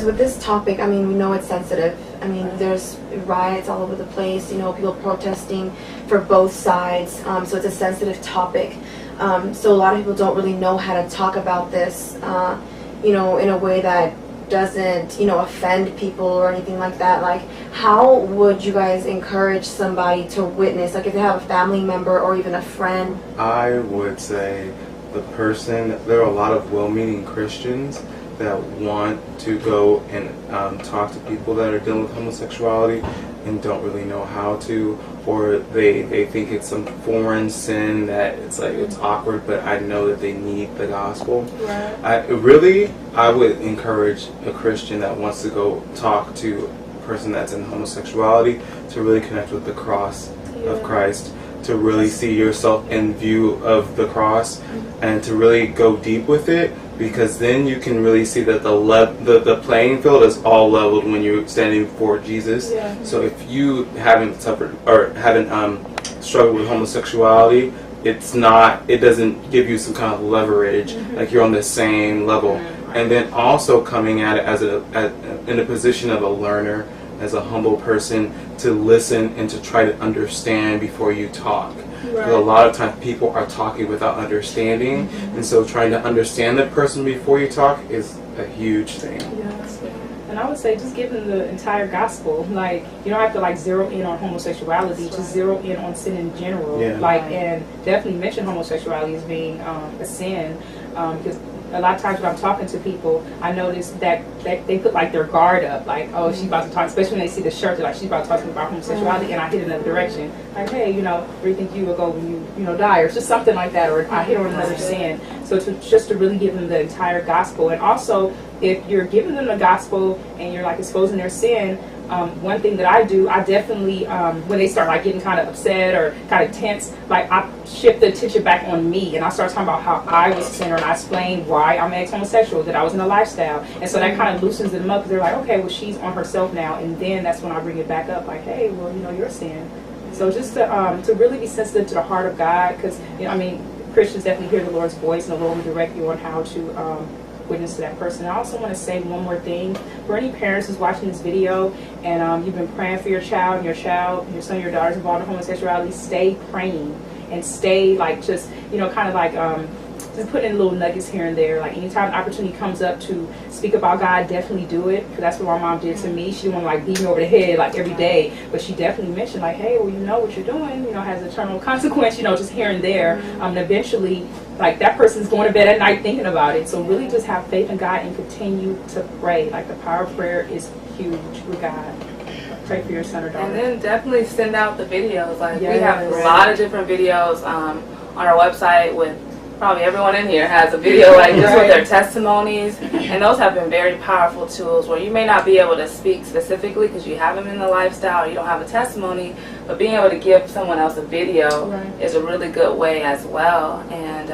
because with this topic, I mean, we know it's sensitive. I mean, there's riots all over the place, you know, people protesting for both sides, so it's a sensitive topic. So a lot of people don't really know how to talk about this, you know, in a way that doesn't, you know, offend people or anything like that. Like, how would you guys encourage somebody to witness, like if they have a family member or even a friend? I would say there are a lot of well-meaning Christians that want to go and talk to people that are dealing with homosexuality and don't really know how to, or they think it's some foreign sin that it's like it's awkward, but I know that they need the gospel. Right. I would encourage a Christian that wants to go talk to a person that's in homosexuality to really connect with the cross of Christ, to really see yourself in view of the cross, and to really go deep with it, because then you can really see that the playing field is all leveled when you're standing before Jesus. Yeah. So if you haven't suffered or haven't struggled with homosexuality, it doesn't give you some kind of leverage, like you're on the same level. And then also coming at it in a position of a learner, as a humble person, to listen and to try to understand before you talk. Because a lot of times people are talking without understanding, and so trying to understand the person before you talk is a huge thing. Yes. And I would say just give them the entire gospel. Like, you don't have to like zero in on homosexuality, just zero in on sin in general. Yeah. Like, and definitely mention homosexuality as being a sin, because a lot of times when I'm talking to people, I notice that they put like their guard up, like, oh, she's about to talk, especially when they see the shirt, they're like, she's about to talk to me about homosexuality, and I hit another direction. Like, hey, you know, where do you think you will go when you know, die, or just something like that, or I hit on another sin. So just to really give them the entire gospel. And also, if you're giving them the gospel and you're like exposing their sin, one thing that I do, I definitely, when they start like getting kind of upset or kind of tense, like I shift the attention back on me, and I start talking about how I was a sinner, and I explain why I'm ex-homosexual, that I was in a lifestyle, and so that kind of loosens them up, because they're like, okay, well, she's on herself now, and then that's when I bring it back up, like, hey, well, you know, you're a sin. So just to really be sensitive to the heart of God, because, you know, I mean, Christians definitely hear the Lord's voice, and the Lord will direct you on how to witness to that person. I also want to say one more thing for any parents who's watching this video and you've been praying for your child, and your son, your daughter's involved in homosexuality. Stay praying and stay like just, you know, kind of like just put in little nuggets here and there. Like anytime an opportunity comes up to speak about God, definitely do it, because that's what my mom did to me. She didn't want to like beat me over the head like every day, but she definitely mentioned like, hey, well, you know what you're doing, you know, has eternal consequence, you know, just here and there. And eventually, like that person's going to bed at night thinking about it. So really just have faith in God and continue to pray. Like the power of prayer is huge with God. Pray for your son or daughter. And then definitely send out the videos. Like we Yes. have a lot of different videos on our website with probably everyone in here has a video like this with their testimonies, and those have been very powerful tools where you may not be able to speak specifically because you haven't been in the lifestyle or you don't have a testimony, but being able to give someone else a video is a really good way as well. And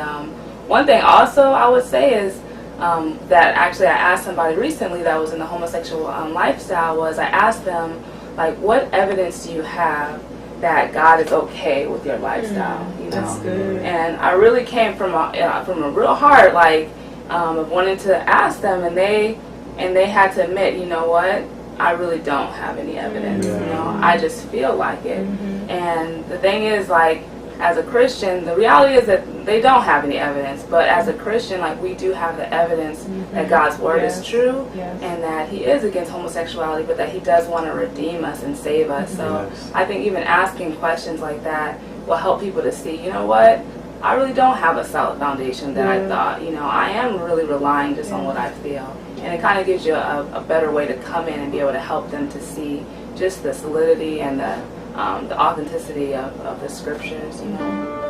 one thing also I would say is that actually I asked somebody recently that was in the homosexual lifestyle, was I asked them, like, what evidence do you have that God is okay with your lifestyle? You know? That's good. And I really came from a real heart, like, of wanting to ask them, and they had to admit, you know what, I really don't have any evidence. You know, I just feel like it. And the thing is, like, as a Christian, the reality is that they don't have any evidence, but as a Christian, like, we do have the evidence that God's word is true, and that he is against homosexuality, but that he does want to redeem us and save us. So I think even asking questions like that will help people to see, you know what, I really don't have a solid foundation that I thought. You know, I am really relying just on what I feel. And it kind of gives you a better way to come in and be able to help them to see just the solidity and the authenticity of the scriptures, you know.